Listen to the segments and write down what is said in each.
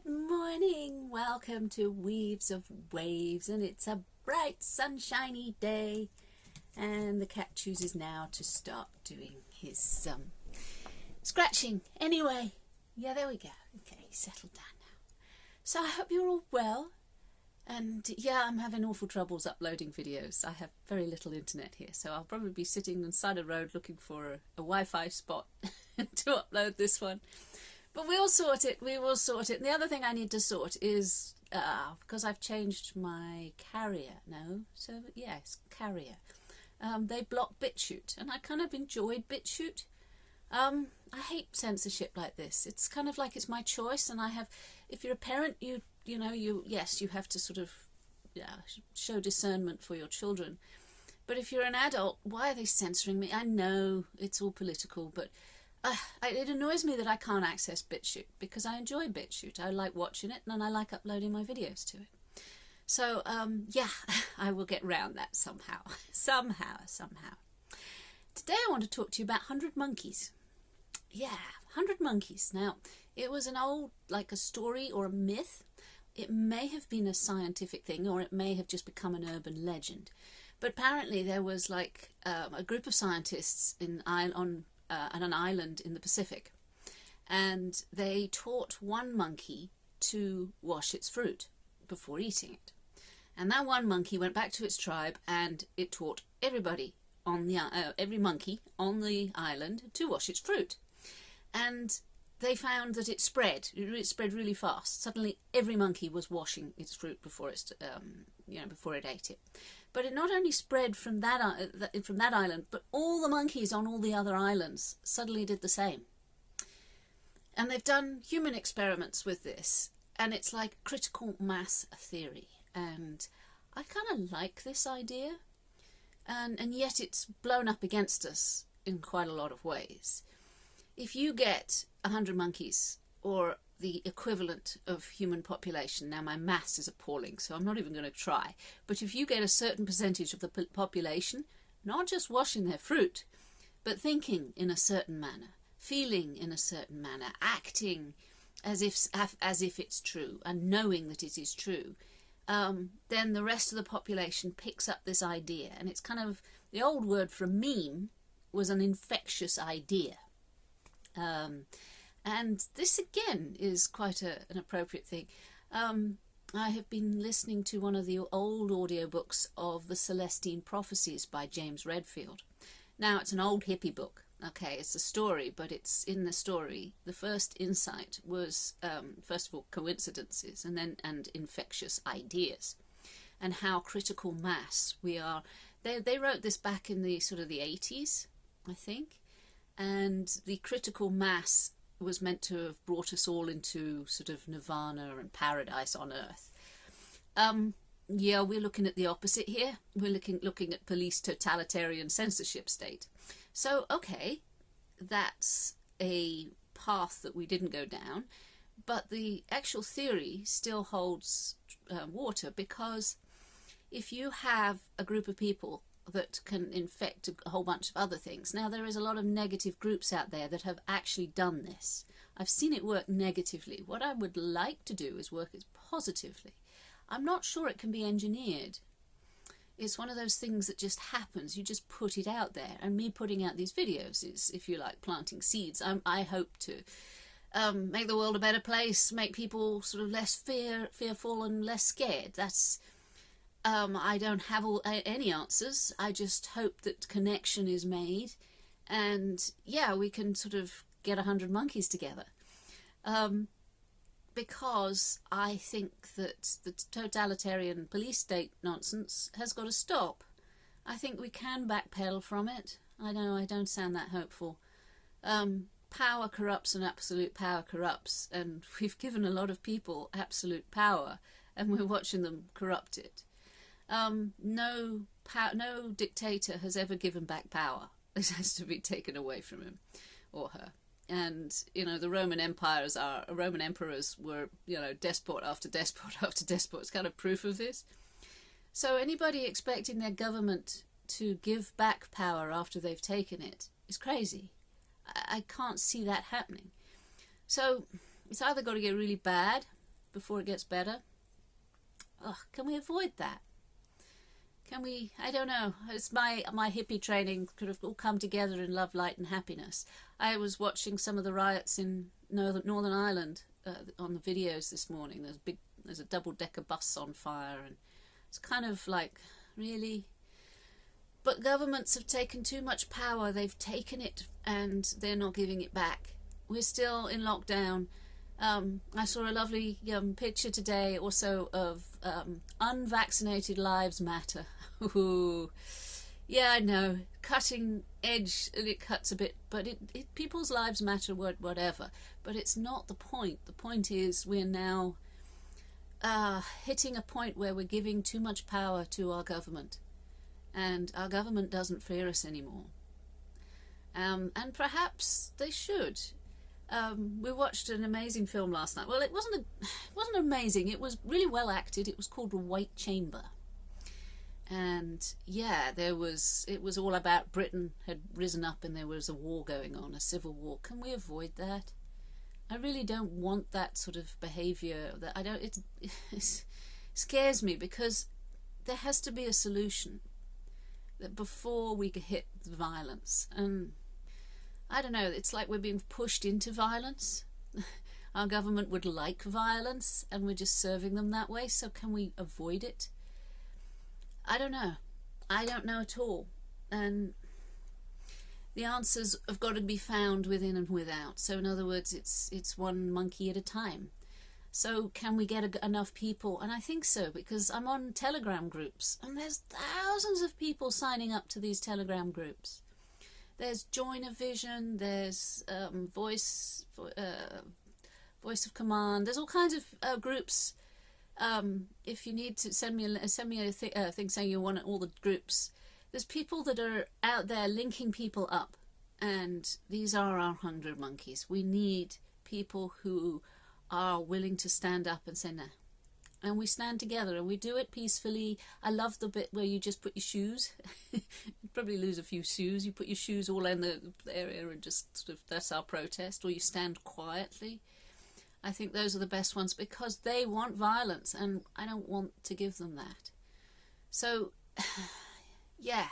Good morning. Welcome to Weaves of Waves, and it's a bright sunshiny day, and the cat chooses now to start doing his scratching. Anyway, yeah, there we go. Okay, he's settled down now. So I hope you're all well, and yeah, I'm having awful troubles uploading videos. I have very little internet here, so I'll probably be sitting on the side of the road looking for a Wi-Fi spot to upload this one. But we will sort it, And the other thing I need to sort is, because I've changed my carrier carrier. They block BitChute, and I kind of enjoyed BitChute. I hate censorship like this. It's kind of like it's my choice, and if you're a parent, you have to sort of show discernment for your children. But if you're an adult, why are they censoring me? I know it's all political, but it annoys me that I can't access BitChute, because I enjoy BitChute. I like watching it, and I like uploading my videos to it. So, yeah, I will get round that somehow. Somehow. Today I want to talk to you about 100 monkeys. Yeah, 100 monkeys. Now, it was an old, like a story or a myth. It may have been a scientific thing, or it may have just become an urban legend. But apparently there was like a group of scientists on an island in the Pacific, and they taught one monkey to wash its fruit before eating it. And that one monkey went back to its tribe, and it taught everybody on the every monkey on the island to wash its fruit. And they found that it spread really fast. Suddenly every monkey was washing its fruit before it ate it. But it not only spread from that island, but all the monkeys on all the other islands suddenly did the same. And they've done human experiments with this, and it's like critical mass theory. And I kind of like this idea, and yet it's blown up against us in quite a lot of ways. If you get 100 monkeys, or the equivalent of human population. Now, my maths is appalling, so I'm not even going to try. But if you get a certain percentage of the population, not just washing their fruit, but thinking in a certain manner, feeling in a certain manner, acting as if it's true, and knowing that it is true, then the rest of the population picks up this idea. And it's kind of, the old word for a meme was an infectious idea. And this, again, is quite an appropriate thing. I have been listening to one of the old audiobooks of the Celestine Prophecies by James Redfield. Now, it's an old hippie book. Okay, it's a story, but it's in the story. The first insight was, first of all, coincidences, and infectious ideas, and how critical mass we are. They wrote this back in the sort of the 80s, I think, and the critical mass was meant to have brought us all into sort of nirvana and paradise on earth. Yeah, we're looking at the opposite here. We're looking at police totalitarian censorship state. So, okay, that's a path that we didn't go down, but the actual theory still holds water, because if you have a group of people that can infect a whole bunch of other things. Now, there is a lot of negative groups out there that have actually done this. I've seen it work negatively. What I would like to do is work it positively. I'm not sure it can be engineered. It's one of those things that just happens. You just put it out there. And me putting out these videos is, if you like, planting seeds. I hope to make the world a better place, make people sort of less fearful and less scared. That's... I don't have any answers. I just hope that connection is made, and yeah, we can sort of get 100 monkeys together. Because I think that the totalitarian police state nonsense has got to stop. I think we can backpedal from it. I know I don't sound that hopeful. Power corrupts, and absolute power corrupts, and we've given a lot of people absolute power, and we're watching them corrupt it. No dictator has ever given back power. It has to be taken away from him or her. And, the Roman emperors were, despot after despot after despot. It's kind of proof of this. So anybody expecting their government to give back power after they've taken it is crazy. I can't see that happening. So it's either got to get really bad before it gets better. Ugh, can we avoid that? Can we, I don't know, it's my hippie training could have all come together in love, light and happiness. I was watching some of the riots in Northern Ireland on the videos this morning. There's a double-decker bus on fire, and it's kind of like, really? But governments have taken too much power. They've taken it and they're not giving it back. We're still in lockdown. I saw a lovely picture today also of Unvaccinated Lives Matter. Ooh. Yeah, I know, cutting edge, and it cuts a bit, but people's lives matter, whatever. But it's not the point. The point is we're now hitting a point where we're giving too much power to our government, and our government doesn't fear us anymore. And perhaps they should. We watched an amazing film last night. Well, it wasn't amazing. It was really well acted. It was called The White Chamber. And yeah, it was all about Britain had risen up and there was a war going on, a civil war. Can we avoid that? I really don't want that sort of behavior. It scares me, because there has to be a solution that before we could hit the violence. And I don't know, it's like we're being pushed into violence. Our government would like violence and we're just serving them that way. So can we avoid it? I don't know. I don't know at all. And the answers have got to be found within and without. So in other words, it's one monkey at a time. So can we get enough people? And I think so, because I'm on Telegram groups and there's thousands of people signing up to these Telegram groups. There's Join a Vision, there's Voice of Command. There's all kinds of groups. If you need to send me a thing saying you want all the groups. There's people that are out there linking people up, and these are our hunger monkeys. We need people who are willing to stand up and say no. And we stand together and we do it peacefully. I love the bit where you just put your shoes. You probably lose a few shoes. You put your shoes all in the area and just sort of, that's our protest. Or you stand quietly. I think those are the best ones, because they want violence and I don't want to give them that. So, yeah,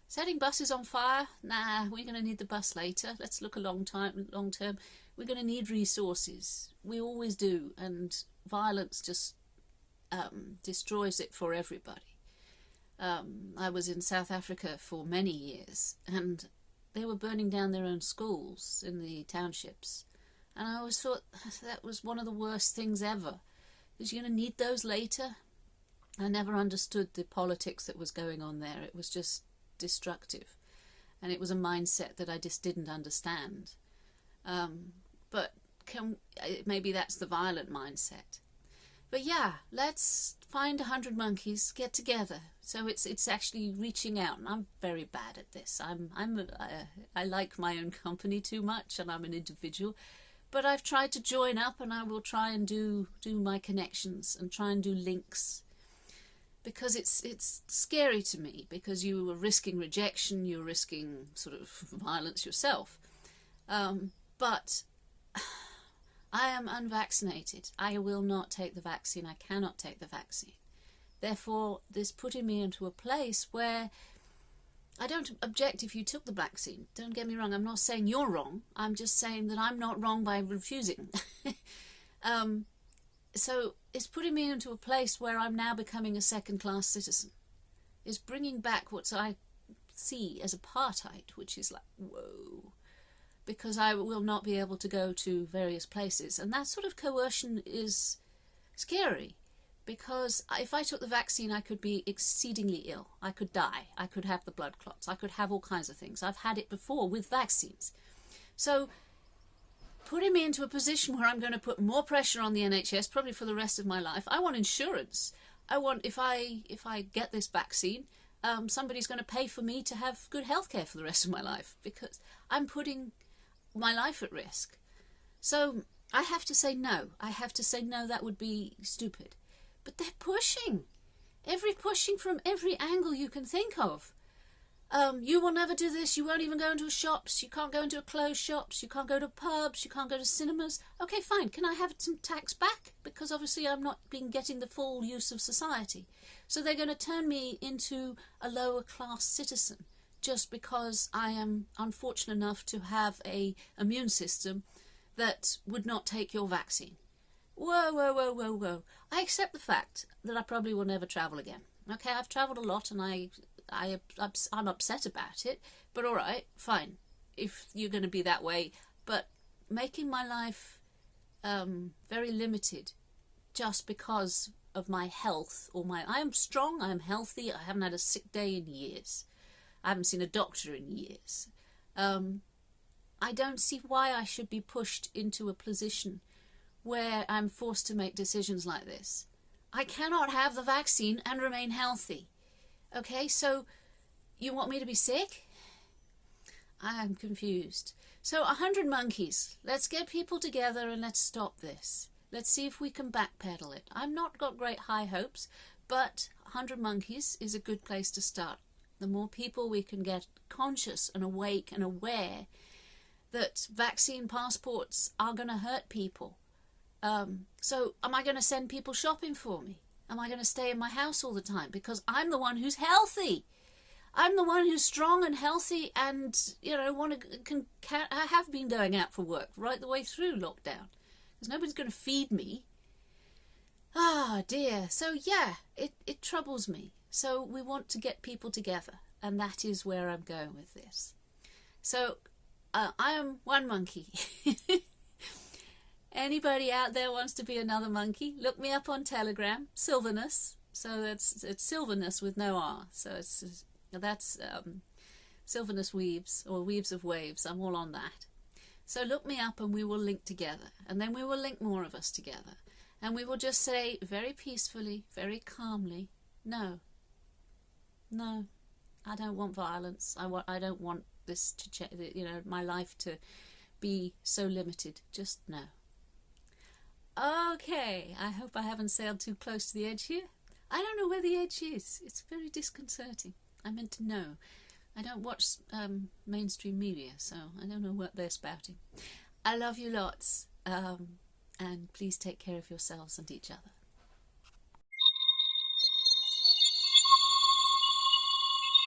setting buses on fire? Nah, we're going to need the bus later. Let's look a long term. We're going to need resources. We always do, and violence just destroys it for everybody. I was in South Africa for many years, and they were burning down their own schools in the townships. And I always thought that was one of the worst things ever, because you're going to need those later. I never understood the politics that was going on there. It was just destructive. And it was a mindset that I just didn't understand. But maybe that's the violent mindset. But yeah, let's find 100 monkeys, get together. So it's actually reaching out, and I'm very bad at this. I like my own company too much, and I'm an individual. But I've tried to join up, and I will try and do my connections and try and do links, because it's scary to me, because you are risking rejection, you're risking sort of violence yourself. But I am unvaccinated. I will not take the vaccine. I cannot take the vaccine. Therefore, this putting me into a place where I don't object if you took the vaccine. Don't get me wrong. I'm not saying you're wrong. I'm just saying that I'm not wrong by refusing. So it's putting me into a place where I'm now becoming a second-class citizen. It's bringing back what I see as apartheid, which is like, whoa. Because I will not be able to go to various places. And that sort of coercion is scary. Because if I took the vaccine, I could be exceedingly ill. I could die. I could have the blood clots. I could have all kinds of things. I've had it before with vaccines. So putting me into a position where I'm going to put more pressure on the NHS, probably for the rest of my life. I want insurance. I want, if I get this vaccine, somebody's going to pay for me to have good health care for the rest of my life, because I'm putting my life at risk. So I have to say no. I have to say no, that would be stupid. But they're pushing from every angle you can think of. You will never do this. You won't even go into shops. You can't go into closed shops. You can't go to pubs. You can't go to cinemas. Okay, fine. Can I have some tax back? Because obviously I'm not getting the full use of society. So they're going to turn me into a lower class citizen just because I am unfortunate enough to have a immune system that would not take your vaccine. Whoa, whoa, whoa, whoa, whoa. I accept the fact that I probably will never travel again. Okay, I've travelled a lot and I'm upset about it, but all right, fine, if you're going to be that way. But making my life very limited just because of my health I am strong, I am healthy, I haven't had a sick day in years. I haven't seen a doctor in years. I don't see why I should be pushed into a position where I'm forced to make decisions like this. I cannot have the vaccine and remain healthy. Okay, so you want me to be sick? I'm confused. So 100 monkeys. Let's get people together and let's stop this. Let's see if we can backpedal it. I've not got great high hopes, but 100 monkeys is a good place to start. The more people we can get conscious and awake and aware that vaccine passports are going to hurt people. So am I going to send people shopping for me? Am I going to stay in my house all the time? Because I'm the one who's healthy. I'm the one who's strong and healthy and, I have been going out for work right the way through lockdown. Because nobody's going to feed me. Ah, dear. So, yeah, it troubles me. So we want to get people together. And that is where I'm going with this. So, I am one monkey. Anybody out there wants to be another monkey, look me up on Telegram, Silvanus. So it's Silvanus with no R. So that's Silvanus Weaves, or Weaves of Waves. I'm all on that. So look me up and we will link together. And then we will link more of us together. And we will just say very peacefully, very calmly, no, I don't want violence. I don't want this to change, my life to be so limited. Just no. Okay, I hope I haven't sailed too close to the edge here. I don't know where the edge is. It's very disconcerting. I meant to know. I don't watch mainstream media, so I don't know what they're spouting. I love you lots, and please take care of yourselves and each other.